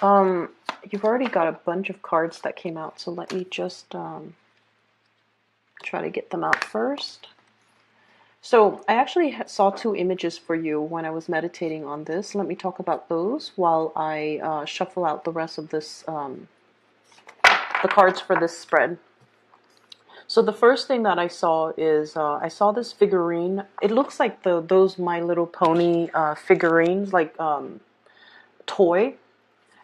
You've already got a bunch of cards that came out, so let me just try to get them out first. So I actually saw two images for you when I was meditating on this. Let me talk about those while I shuffle out the rest of this, the cards for this spread. So the first thing that I saw is I saw this figurine. It looks like those My Little Pony figurines, like toy.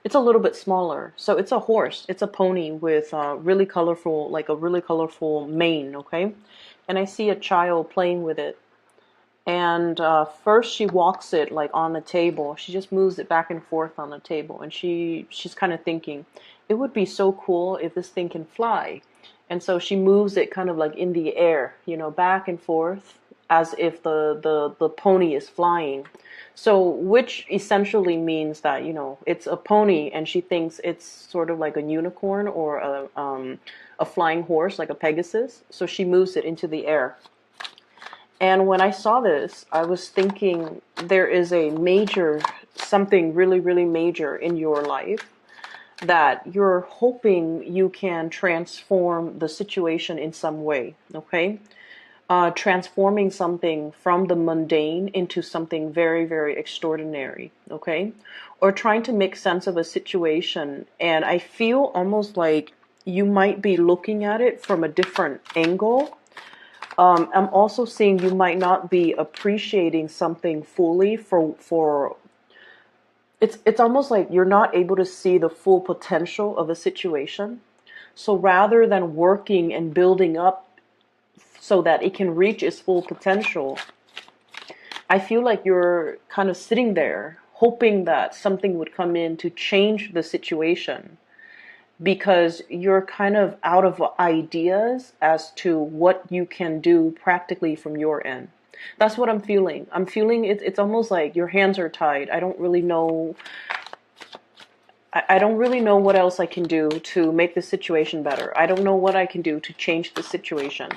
It's a little bit smaller. So it's a horse. It's a pony with really colorful, like a really colorful mane, okay? And I see a child playing with it. And first she walks it like on the table. She just moves it back and forth on the table. And she's kind of thinking, it would be so cool if this thing can fly. And so she moves it kind of like in the air, you know, back and forth as if the pony is flying. So which essentially means that, you know, it's a pony and she thinks it's sort of like a unicorn or a flying horse, like a Pegasus. So she moves it into the air. And when I saw this, I was thinking there is a major, something really, really major in your life that you're hoping you can transform the situation in some way, okay? Transforming something from the mundane into something very, very extraordinary, okay? Or trying to make sense of a situation. And I feel almost like you might be looking at it from a different angle. I'm also seeing you might not be appreciating something fully for it's almost like you're not able to see the full potential of a situation. So rather than working and building up so that it can reach its full potential, I feel like you're kind of sitting there hoping that something would come in to change the situation, because you're kind of out of ideas as to what you can do practically from your end. That's what I'm feeling. I'm feeling it's almost like your hands are tied. I don't really know. I don't really know what else I can do to make the situation better. I don't know what I can do to change the situation.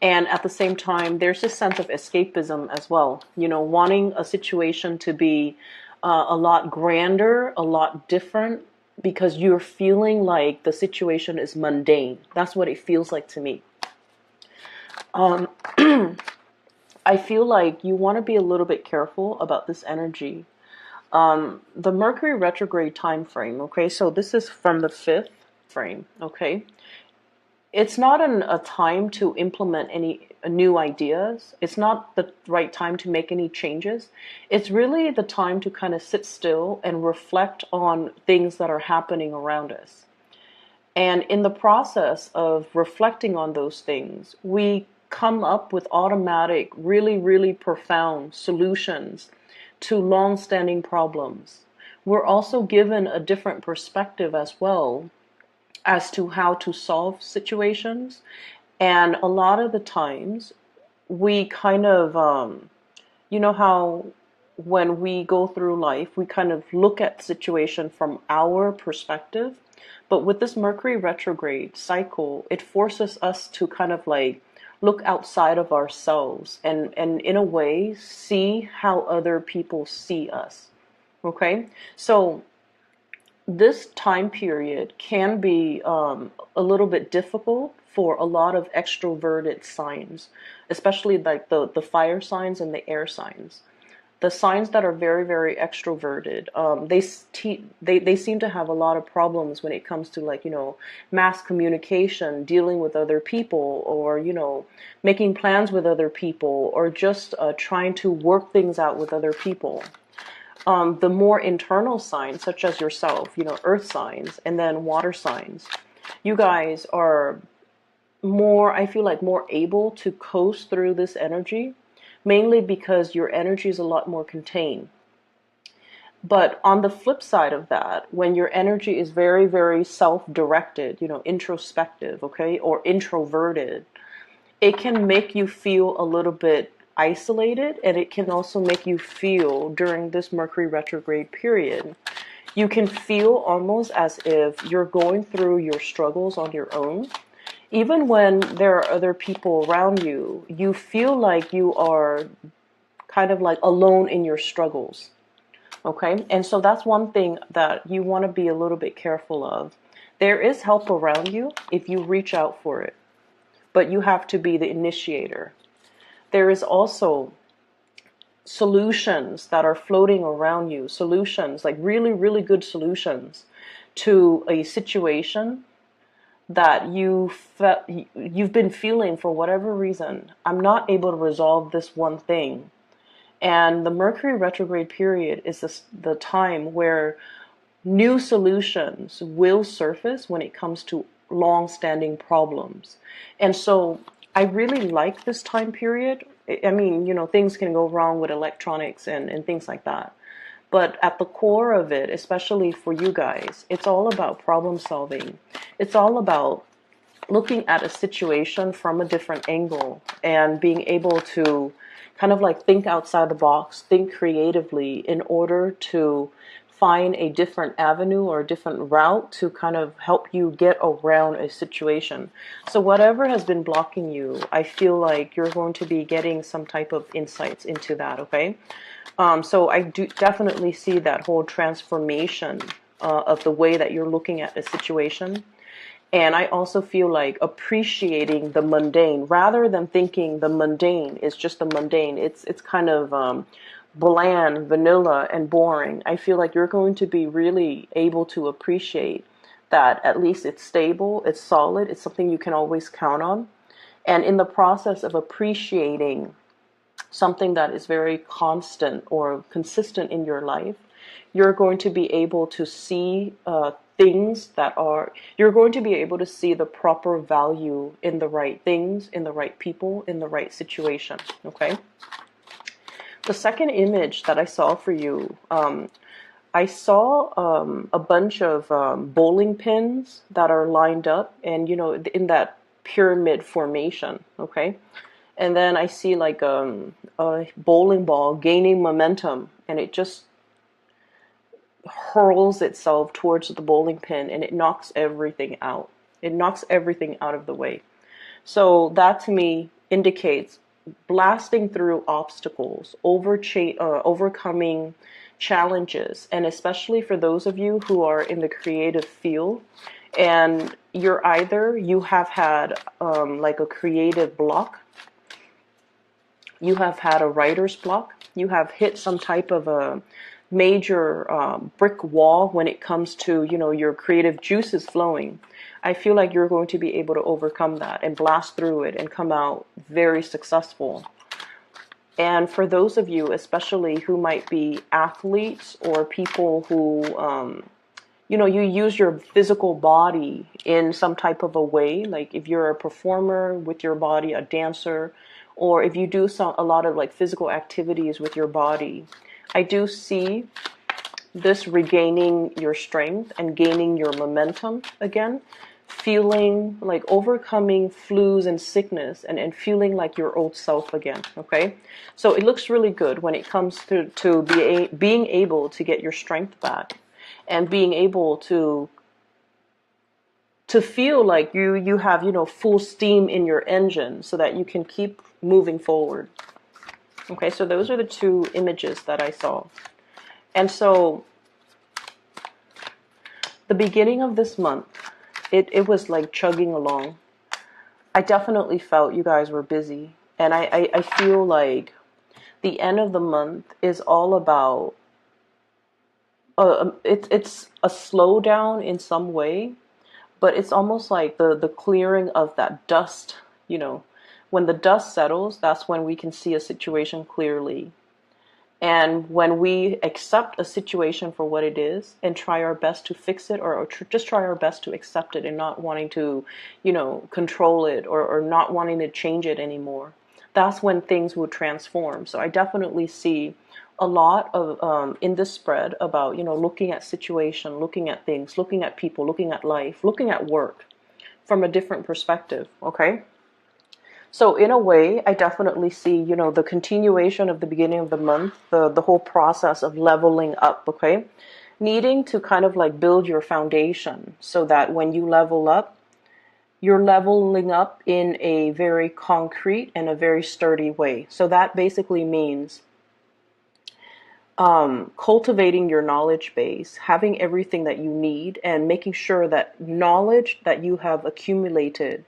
And at the same time, there's this sense of escapism as well. You know, wanting a situation to be a lot grander, a lot different, because you're feeling like the situation is mundane. That's what it feels like to me. I feel like you want to be a little bit careful about this energy. The Mercury retrograde time frame, okay, so this is from the 5th frame, okay? It's not a time to implement any new ideas. It's not the right time to make any changes. It's really the time to kind of sit still and reflect on things that are happening around us. And in the process of reflecting on those things, we come up with automatic, really, really profound solutions to long-standing problems. We're also given a different perspective as well as to how to solve situations. And a lot of the times we kind of, you know how when we go through life, we kind of look at the situation from our perspective. But with this Mercury retrograde cycle, it forces us to kind of like look outside of ourselves and in a way see how other people see us. Okay? So this time period can be a little bit difficult for a lot of extroverted signs, especially like the fire signs and the air signs. The signs that are very, very extroverted, they seem to have a lot of problems when it comes to, like, you know, mass communication, dealing with other people, or, you know, making plans with other people, or just trying to work things out with other people. The more internal signs, such as yourself, you know, earth signs, and then water signs, you guys are more, I feel like, more able to coast through this energy, mainly because your energy is a lot more contained. But on the flip side of that, when your energy is very, very self-directed, you know, introspective, okay, or introverted, it can make you feel a little bit isolated, and it can also make you feel, during this Mercury retrograde period, you can feel almost as if you're going through your struggles on your own. Even when there are other people around you, you feel like you are kind of like alone in your struggles. Okay, and so that's one thing that you want to be a little bit careful of. There is help around you if you reach out for it, but you have to be the initiator. There is also solutions that are floating around you, solutions, like really, really good solutions to a situation that you've been feeling for whatever reason. I'm not able to resolve this one thing. And the Mercury retrograde period is the time where new solutions will surface when it comes to long-standing problems. And so I really like this time period. I mean, things can go wrong with electronics and things like that. But at the core of it, especially for you guys, it's all about problem solving. It's all about looking at a situation from a different angle and being able to kind of like think outside the box, think creatively in order to find a different avenue or a different route to kind of help you get around a situation. So whatever has been blocking you, I feel like you're going to be getting some type of insights into that, okay? So I do definitely see that whole transformation of the way that you're looking at a situation. And I also feel like appreciating the mundane rather than thinking the mundane is just the mundane. It's kind of bland, vanilla, and boring. I feel like you're going to be really able to appreciate that at least it's stable, it's solid, it's something you can always count on. And in the process of appreciating something that is very constant or consistent in your life, you're going to be able to see you're going to be able to see the proper value in the right things, in the right people, in the right situation, okay? The second image that I saw for you, I saw a bunch of bowling pins that are lined up and, in that pyramid formation, okay? And then I see like a bowling ball gaining momentum, and it just hurls itself towards the bowling pin, and it knocks everything out. It knocks everything out of the way. So that to me indicates blasting through obstacles, overcoming challenges, and especially for those of you who are in the creative field, and you have had like a creative block, you have had a writer's block, you have hit some type of a major brick wall when it comes to, your creative juices flowing. I feel like you're going to be able to overcome that and blast through it and come out very successful. And for those of you, especially who might be athletes or people who, you use your physical body in some type of a way, like if you're a performer with your body, a dancer, or if you do a lot of like physical activities with your body, I do see this regaining your strength and gaining your momentum again, feeling like overcoming flus and sickness and feeling like your old self again, okay? So it looks really good when it comes to being able to get your strength back and being able to feel like you have, full steam in your engine so that you can keep moving forward. Okay, so those are the two images that I saw. And so the beginning of this month, it was like chugging along. I definitely felt you guys were busy. And I feel like the end of the month is all about, it's a slowdown in some way, but it's almost like the clearing of that dust, when the dust settles, that's when we can see a situation clearly. And when we accept a situation for what it is and try our best to fix it, or just try our best to accept it and not wanting to, control it or not wanting to change it anymore, that's when things will transform. So I definitely see a lot of in this spread about, looking at situation, looking at things, looking at people, looking at life, looking at work from a different perspective, okay? So in a way, I definitely see, the continuation of the beginning of the month, the whole process of leveling up, okay? Needing to kind of like build your foundation so that when you level up, you're leveling up in a very concrete and a very sturdy way. So that basically means cultivating your knowledge base, having everything that you need, and making sure that knowledge that you have accumulated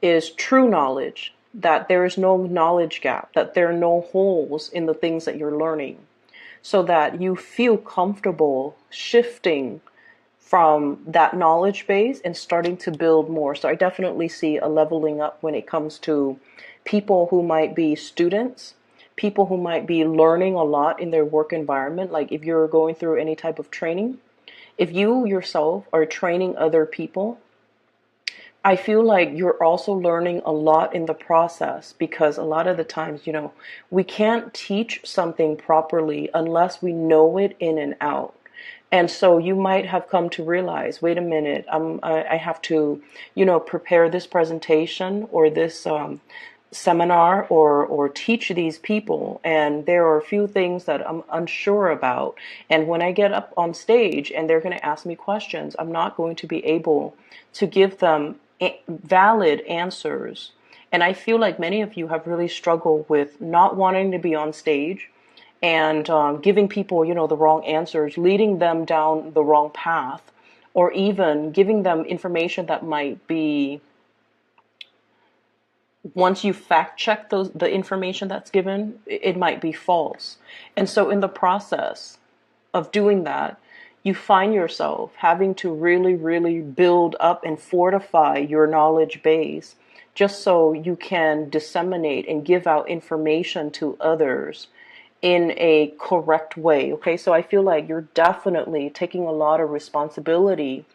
is true knowledge, that there is no knowledge gap, that there are no holes in the things that you're learning, so that you feel comfortable shifting from that knowledge base and starting to build more. So I definitely see a leveling up when it comes to people who might be students, people who might be learning a lot in their work environment. Like if you're going through any type of training, if you yourself are training other people, I feel like you're also learning a lot in the process, because a lot of the times, we can't teach something properly unless we know it in and out. And so you might have come to realize, wait a minute, I have to, prepare this presentation or this seminar or teach these people, and there are a few things that I'm unsure about. And when I get up on stage and they're going to ask me questions, I'm not going to be able to give them valid answers. And I feel like many of you have really struggled with not wanting to be on stage and giving people, the wrong answers, leading them down the wrong path, or even giving them information that might be, once you fact check the information that's given, it might be false. And so in the process of doing that, you find yourself having to really, really build up and fortify your knowledge base, just so you can disseminate and give out information to others in a correct way. Okay, so I feel like you're definitely taking a lot of responsibility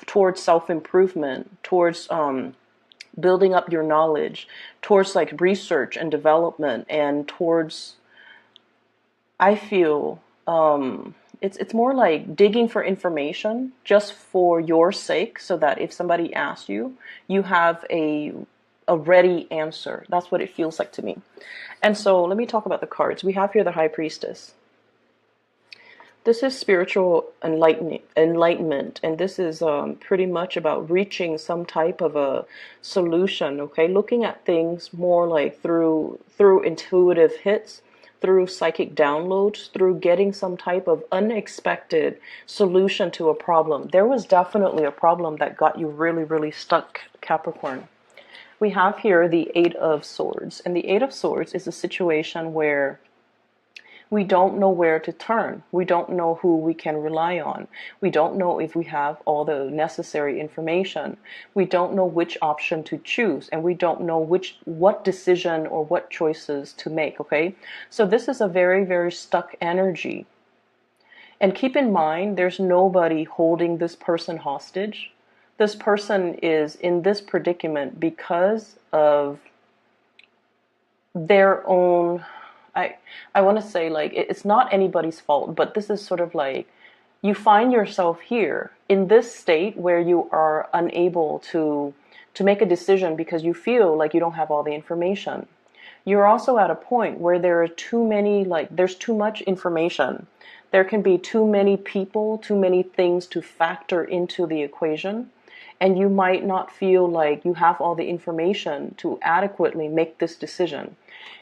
towards self-improvement, towards building up your knowledge, towards like research and development, and towards, I feel, it's more like digging for information just for your sake, so that if somebody asks you, you have a ready answer. That's what it feels like to me. And so let me talk about the cards. We have here the High Priestess. This is spiritual enlightenment, and this is pretty much about reaching some type of a solution. Okay, looking at things more like through intuitive hits, through psychic downloads, through getting some type of unexpected solution to a problem. There was definitely a problem that got you really, really stuck, Capricorn. We have here the Eight of Swords, and the Eight of Swords is a situation where we don't know where to turn. We don't know who we can rely on. We don't know if we have all the necessary information. We don't know which option to choose, and we don't know what decision or what choices to make, okay? So this is a very, very stuck energy. And keep in mind, there's nobody holding this person hostage. This person is in this predicament because of their own, I want to say, like, it's not anybody's fault, but this is sort of like, you find yourself here in this state where you are unable to make a decision because you feel like you don't have all the information. You're also at a point where there are too many, like, there's too much information. There can be too many people, too many things to factor into the equation, and you might not feel like you have all the information to adequately make this decision.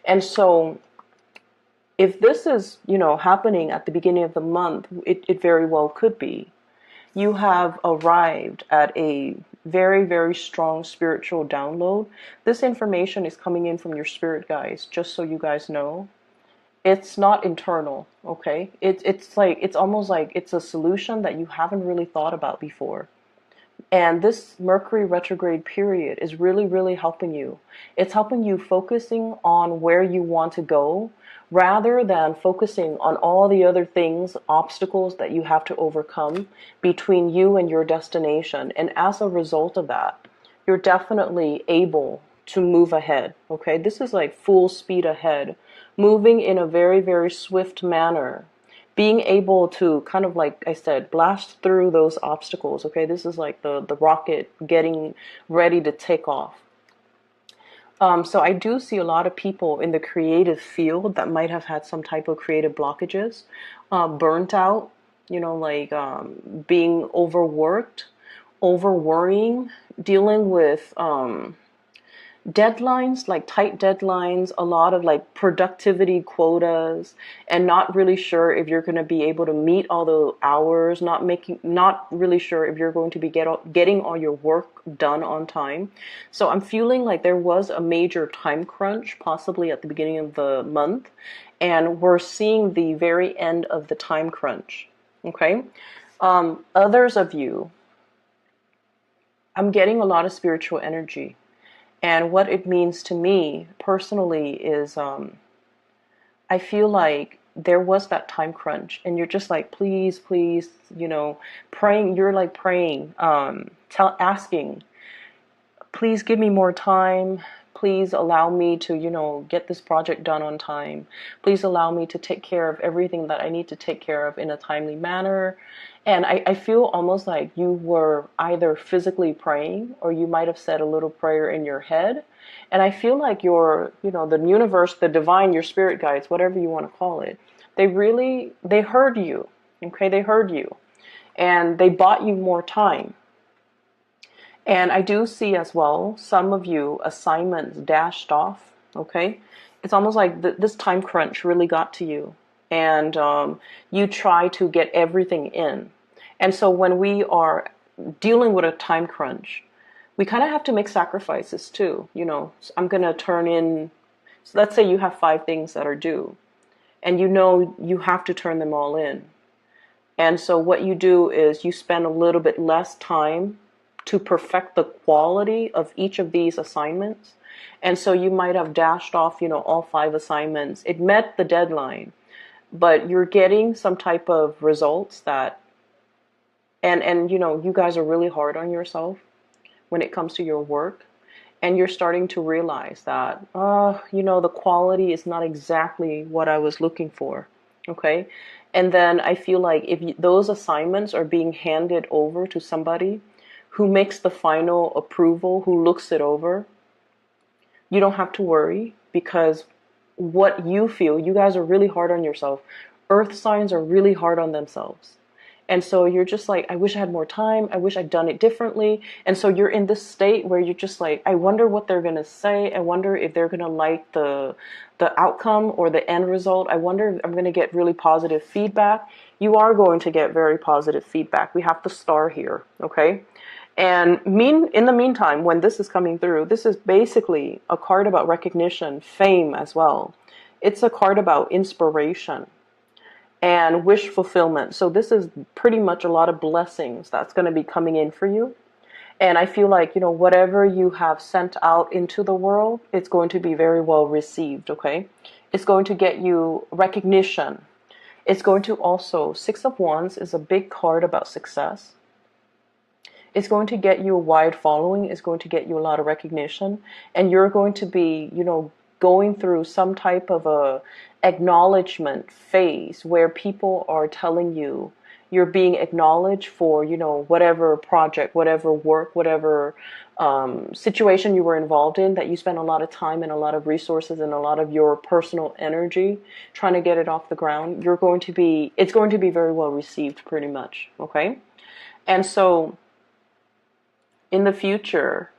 And so if this is, happening at the beginning of the month, it very well could be. You have arrived at a very, very strong spiritual download. This information is coming in from your spirit guides, just so you guys know. It's not internal, okay? It's almost like it's a solution that you haven't really thought about before. And this Mercury retrograde period is really, really helping you. It's helping you focusing on where you want to go, rather than focusing on all the other things, obstacles that you have to overcome between you and your destination. And as a result of that, you're definitely able to move ahead, okay? This is like full speed ahead, moving in a very, very swift manner, being able to kind of, like I said, blast through those obstacles, okay? This is like the rocket getting ready to take off. So I do see a lot of people in the creative field that might have had some type of creative blockages, burnt out, being overworked, over worrying, dealing with deadlines, like tight deadlines, a lot of like productivity quotas, and not really sure if you're going to be able to meet all the hours, not really sure if you're going to be getting all your work done on time. So I'm feeling like there was a major time crunch, possibly at the beginning of the month, and we're seeing the very end of the time crunch. Okay. Others of you, I'm getting a lot of spiritual energy. And what it means to me personally is I feel like there was that time crunch, and you're just like, please, please, praying. You're like praying, asking, please give me more time. Please allow me to, get this project done on time. Please allow me to take care of everything that I need to take care of in a timely manner. And I feel almost like you were either physically praying, or you might have said a little prayer in your head. And I feel like the universe, the divine, your spirit guides, whatever you want to call it, they heard you. Okay, they heard you. And they bought you more time. And I do see as well, some of you, assignments dashed off, okay? It's almost like this time crunch really got to you. And you try to get everything in. And so when we are dealing with a time crunch, we kind of have to make sacrifices too. I'm going to turn in, so let's say you have 5 things that are due. And you have to turn them all in. And so what you do is you spend a little bit less time to perfect the quality of each of these assignments. And so you might have dashed off, all 5 assignments. It met the deadline, but you're getting some type of results that, and you guys are really hard on yourself when it comes to your work. And you're starting to realize that, the quality is not exactly what I was looking for. Okay. And then I feel like if those assignments are being handed over to somebody who makes the final approval, who looks it over, you don't have to worry, because what you feel, you guys are really hard on yourself. Earth signs are really hard on themselves. And so you're just like, I wish I had more time. I wish I'd done it differently. And so you're in this state where you're just like, I wonder what they're going to say. I wonder if they're going to like the outcome or the end result. I wonder if I'm going to get really positive feedback. You are going to get very positive feedback. We have the star here, okay? And in the meantime, when this is coming through, this is basically a card about recognition, fame as well. It's a card about inspiration and wish fulfillment. So this is pretty much a lot of blessings that's going to be coming in for you. And I feel like, whatever you have sent out into the world, it's going to be very well received, okay? It's going to get you recognition. It's going to also, 6 of Wands is a big card about success. It's going to get you a wide following. It's going to get you a lot of recognition. And you're going to be, going through some type of a acknowledgement phase where people are telling you you're being acknowledged for, whatever project, whatever work, whatever situation you were involved in, that you spent a lot of time and a lot of resources and a lot of your personal energy trying to get it off the ground. It's going to be very well received pretty much. Okay. And so in the future,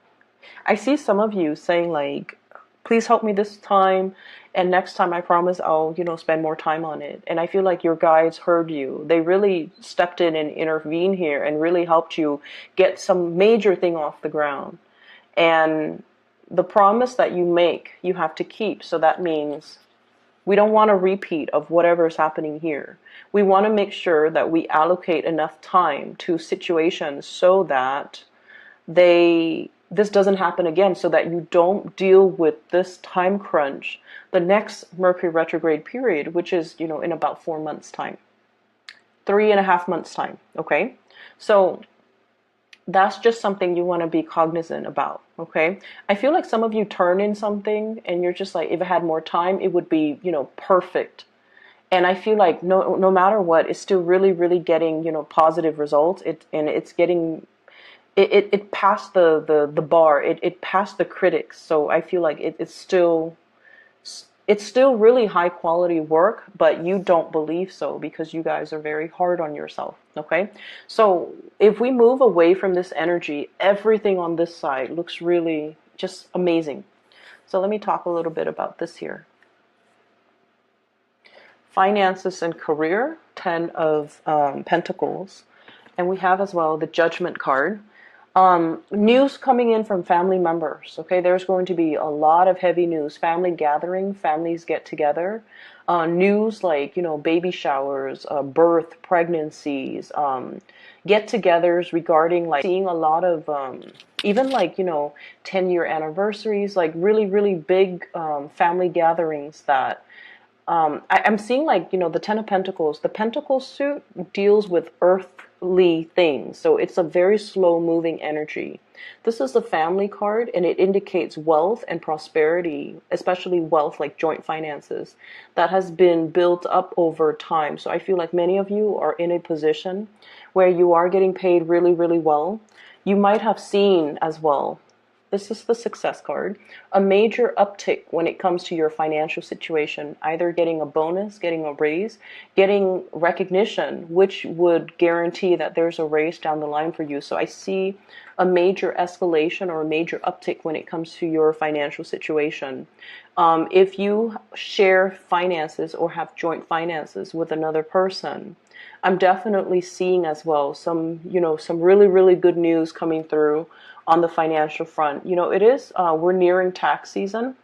I see some of you saying like, please help me this time, and next time I promise I'll, spend more time on it. And I feel like your guides heard you. They really stepped in and intervened here and really helped you get some major thing off the ground. And the promise that you make, you have to keep. So that means we don't want a repeat of whatever is happening here. We want to make sure that we allocate enough time to situations so that this doesn't happen again, so that you don't deal with this time crunch the next Mercury retrograde period, which is, in about 4 months time, 3.5 months time. Okay. So that's just something you want to be cognizant about. Okay. I feel like some of you turn in something and you're just like, if I had more time, it would be, perfect. And I feel like no matter what, it's still really, really getting, positive results. It's getting, it passed the bar. It passed the critics. So I feel like it's still really high quality work, but you don't believe so because you guys are very hard on yourself. Okay. So if we move away from this energy, everything on this side looks really just amazing. So let me talk a little bit about this here. Finances and career, 10 of Pentacles. And we have as well the Judgment card. News coming in from family members. Okay, there's going to be a lot of heavy news. Family gathering, families get together. News like, baby showers, birth, pregnancies, get-togethers regarding like seeing a lot of even like 10-year anniversaries, like really, really big family gatherings that I'm seeing like, the Ten of Pentacles. The Pentacle suit deals with earthly things. So it's a very slow moving energy. This is the family card, and it indicates wealth and prosperity, especially wealth like joint finances that has been built up over time. So I feel like many of you are in a position where you are getting paid really, really well. You might have seen as well, this is the Success card, a major uptick when it comes to your financial situation, either getting a bonus, getting a raise, getting recognition, which would guarantee that there's a raise down the line for you. So I see a major escalation or a major uptick when it comes to your financial situation. If you share finances or have joint finances with another person, I'm definitely seeing as well some really, really good news coming through on the financial front. It is, we're nearing tax season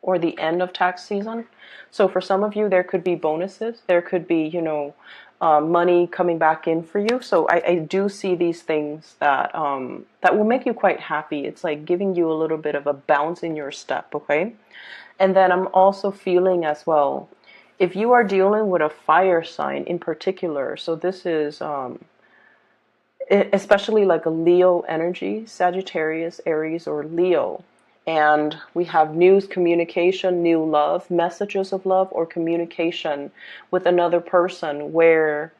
or the end of tax season. So for some of you, there could be bonuses. There could be, money coming back in for you. So I do see these things that that will make you quite happy. It's like giving you a little bit of a bounce in your step, okay? And then I'm also feeling as well, if you are dealing with a fire sign in particular, so this is especially like a Leo energy, Sagittarius, Aries, or Leo. And we have news, communication, new love, messages of love, or communication with another person where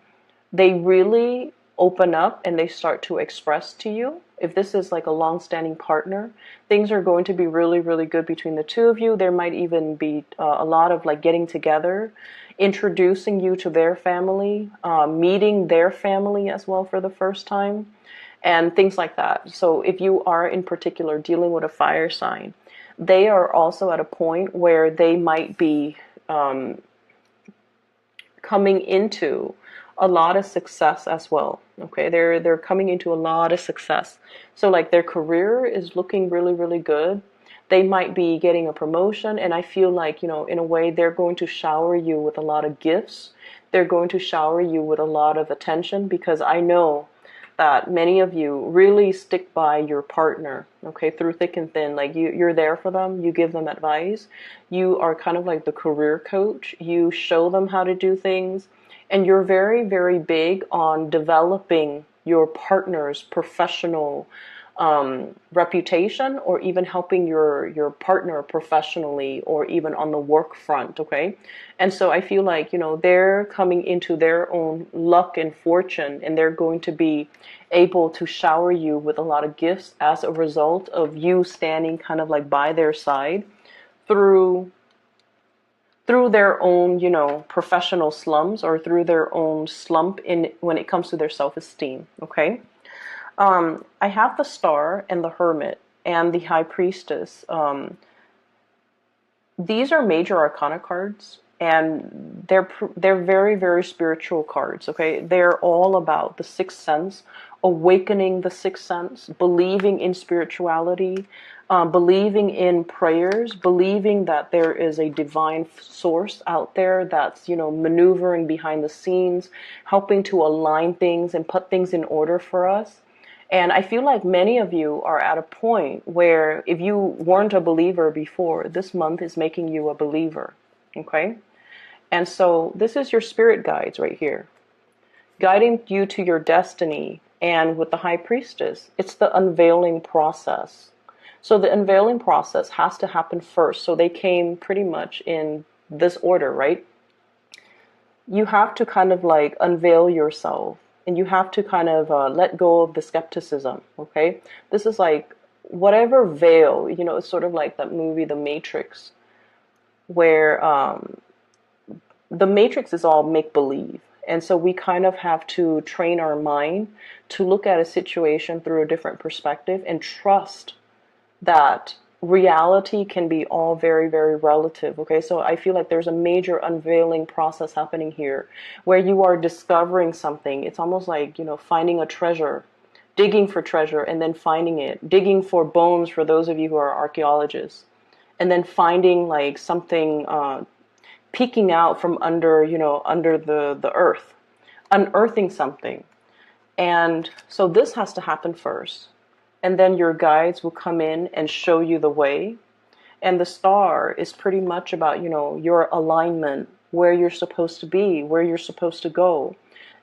they really open up and they start to express to you. If this is like a long-standing partner, things are going to be really, really good between the two of you. There might even be a lot of like getting together, introducing you to their family, meeting their family as well for the first time, and things like that. So if you are in particular dealing with a fire sign, they are also at a point where they might be coming into a lot of success as well. Okay, they're coming into a lot of success. So like their career is looking really, really good. They might be getting a promotion, and I feel like, in a way, they're going to shower you with a lot of gifts. They're going to shower you with a lot of attention, because I know that many of you really stick by your partner, okay, through thick and thin. Like you're there for them. You give them advice. You are kind of like the career coach. You show them how to do things. And you're very, very big on developing your partner's professional reputation, or even helping your partner professionally, or even on the work front, okay? And so I feel like, they're coming into their own luck and fortune, and they're going to be able to shower you with a lot of gifts as a result of you standing kind of like by their side through their own, professional slums, or through their own slump in when it comes to their self-esteem, okay? I have the Star and the Hermit and the High Priestess. These are major arcana cards, and they're very, very spiritual cards, okay? They're all about the sixth sense, awakening the sixth sense, believing in spirituality, believing in prayers, believing that there is a divine source out there that's, maneuvering behind the scenes, helping to align things and put things in order for us. And I feel like many of you are at a point where if you weren't a believer before, this month is making you a believer, okay? And so this is your spirit guides right here, guiding you to your destiny. And with the High Priestess, it's the unveiling process. So the unveiling process has to happen first. So they came pretty much in this order, right? You have to kind of like unveil yourself. And you have to kind of let go of the skepticism, okay? This is like whatever veil, it's sort of like that movie, The Matrix, where the Matrix is all make-believe. And so we kind of have to train our mind to look at a situation through a different perspective and trust that reality can be all very, very relative. Okay, so I feel like there's a major unveiling process happening here where you are discovering something. It's almost like, finding a treasure, digging for treasure and then finding it, digging for bones for those of you who are archaeologists, and then finding like something peeking out from under, under the earth, unearthing something. And so this has to happen first. And then your guides will come in and show you the way. And the star is pretty much about, your alignment, where you're supposed to be, where you're supposed to go,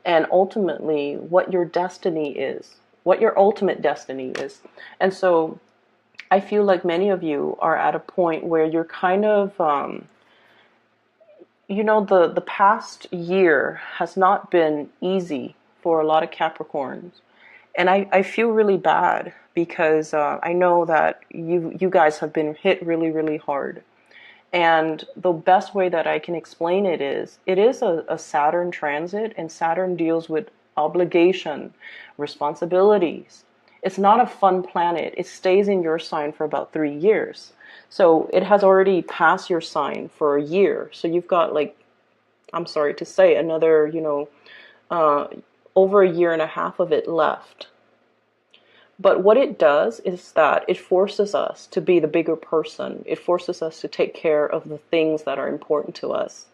and ultimately what your destiny is, what your ultimate destiny is. And so I feel like many of you are at a point where you're kind of, the past year has not been easy for a lot of Capricorns. And I feel really bad because I know that you guys have been hit really, really hard. And the best way that I can explain it is a Saturn transit, and Saturn deals with obligation, responsibilities. It's not a fun planet. It stays in your sign for about 3 years. So it has already passed your sign for a year. So you've got, like, I'm sorry to say, another, over a year and a half of it left. But what it does is that it forces us to be the bigger person. It forces us to take care of the things that are important to us.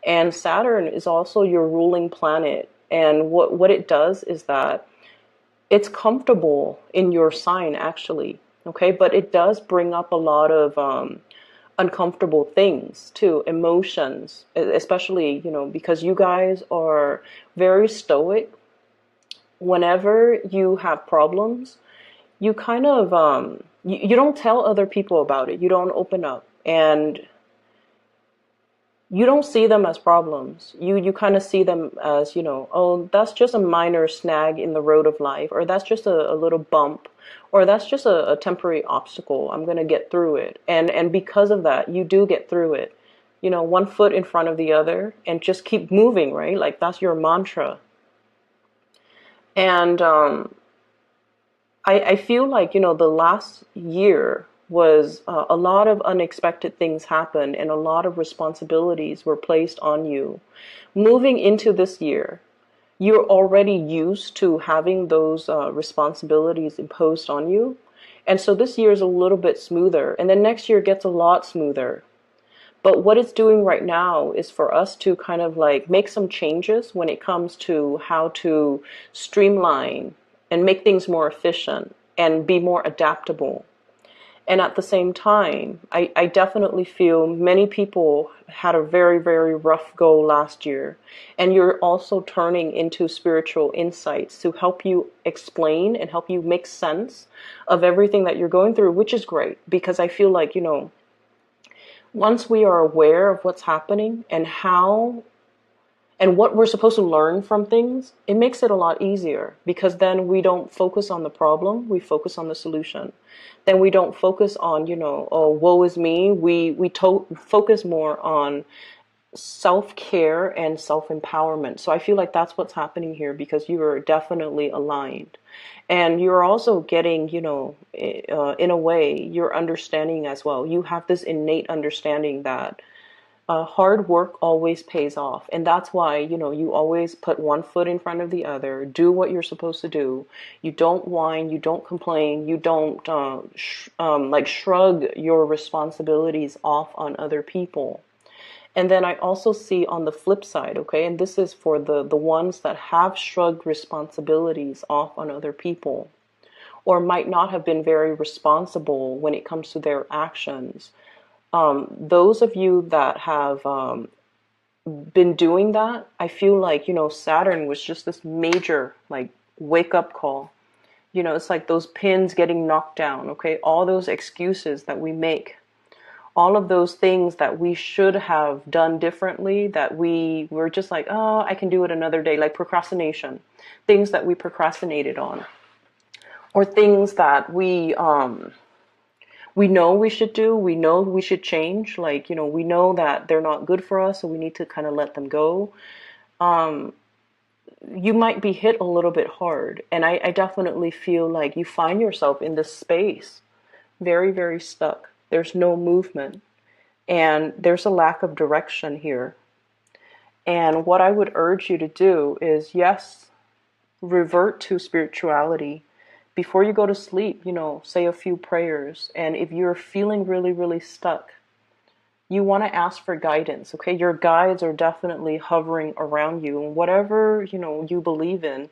And Saturn is also your ruling planet. And what it does is that it's comfortable in your sign, actually. Okay, but it does bring up a lot of uncomfortable things too, emotions, especially, because you guys are very stoic. Whenever you have problems, you kind of you don't tell other people about it. You don't open up, and you don't see them as problems. You kind of see them as, oh, that's just a minor snag in the road of life, or that's just a little bump, or that's just a temporary obstacle. I'm going to get through it. And because of that, you do get through it. One foot in front of the other and just keep moving, right? Like that's your mantra. And I feel like, the last year was a lot of unexpected things happened and a lot of responsibilities were placed on you. Moving into this year, you're already used to having those responsibilities imposed on you. And so this year is a little bit smoother. And then next year gets a lot smoother. But what it's doing right now is for us to kind of like make some changes when it comes to how to streamline and make things more efficient and be more adaptable. And at the same time, I definitely feel many people had a very, very rough go last year. And you're also turning into spiritual insights to help you explain and help you make sense of everything that you're going through, which is great. Because I feel like, once we are aware of what's happening and how and what we're supposed to learn from things, it makes it a lot easier, because then we don't focus on the problem, we focus on the solution. Then we don't focus on, oh, woe is me. We focus more on self-care and self-empowerment. So I feel like that's what's happening here, because you are definitely aligned. And you're also getting, in a way, you're understanding as well. You have this innate understanding that hard work always pays off. And that's why, you always put one foot in front of the other, do what you're supposed to do. You don't whine, you don't complain, you don't shrug your responsibilities off on other people. And then I also see on the flip side, okay, and this is for the ones that have shrugged responsibilities off on other people, or might not have been very responsible when it comes to their actions. Those of you that have been doing that, I feel like, Saturn was just this major, like, wake up call. It's like those pins getting knocked down, okay? All those excuses that we make, all of those things that we should have done differently, that we were just like, oh, I can do it another day, like procrastination, things that we procrastinated on, or things that we know we should do, we know we should change, like, we know that they're not good for us, so we need to kind of let them go. You might be hit a little bit hard, and I definitely feel like you find yourself in this space very, very stuck. There's no movement, and there's a lack of direction here. And what I would urge you to do is, yes, revert to spirituality. Before you go to sleep, say a few prayers. And if you're feeling really, really stuck, you want to ask for guidance, okay? Your guides are definitely hovering around you. And whatever, you believe in,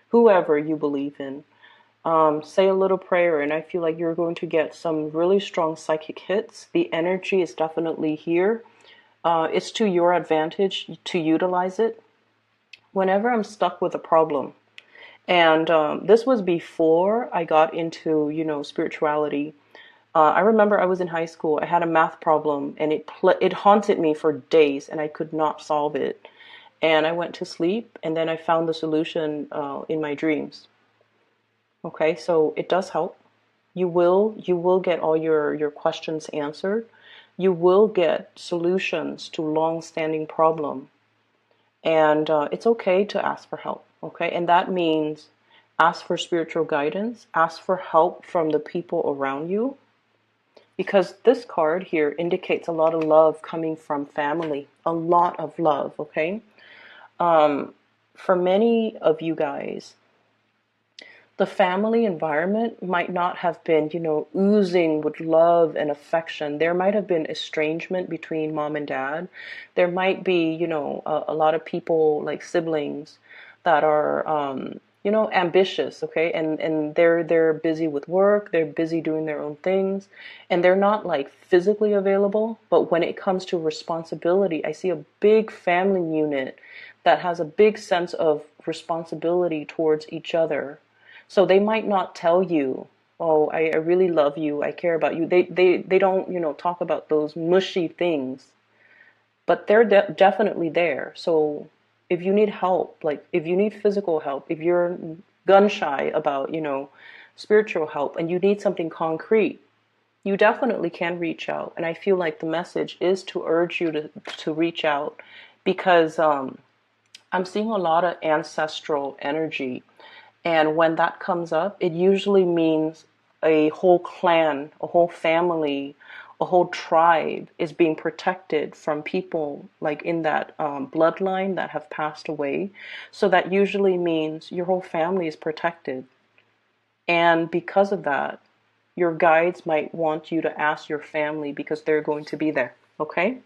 whoever you believe in, say a little prayer, and I feel like you're going to get some really strong psychic hits. The energy is definitely here. It's to your advantage to utilize it. Whenever I'm stuck with a problem, and this was before I got into, spirituality. I remember I was in high school. I had a math problem, and it haunted me for days, and I could not solve it. And I went to sleep, and then I found the solution in my dreams. Okay, so it does help. You will get all your questions answered. You will get solutions to long-standing problem. And it's okay to ask for help, okay? And that means ask for spiritual guidance, ask for help from the people around you, because this card here indicates a lot of love coming from family, a lot of love, okay? For many of you guys, the family environment might not have been, oozing with love and affection. There might have been estrangement between mom and dad. There might be, a lot of people like siblings that are, ambitious, okay? And they're busy with work. They're busy doing their own things, and they're not like physically available. But when it comes to responsibility, I see a big family unit that has a big sense of responsibility towards each other. So they might not tell you, oh, I really love you, I care about you. They don't, talk about those mushy things, but they're definitely there. So if you need help, like if you need physical help, if you're gun shy about, spiritual help, and you need something concrete, you definitely can reach out. And I feel like the message is to urge you to reach out, because I'm seeing a lot of ancestral energy. And when that comes up, it usually means a whole clan, a whole family, a whole tribe is being protected from people like in that bloodline that have passed away. So that usually means your whole family is protected. And because of that, your guides might want you to ask your family because they're going to be there. Okay?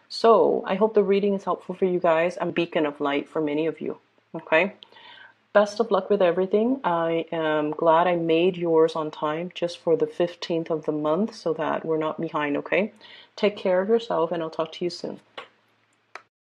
So I hope the reading is helpful for you guys. I'm a beacon of light for many of you. Okay? Best of luck with everything. I am glad I made yours on time just for the 15th of the month so that we're not behind, okay? Take care of yourself, and I'll talk to you soon.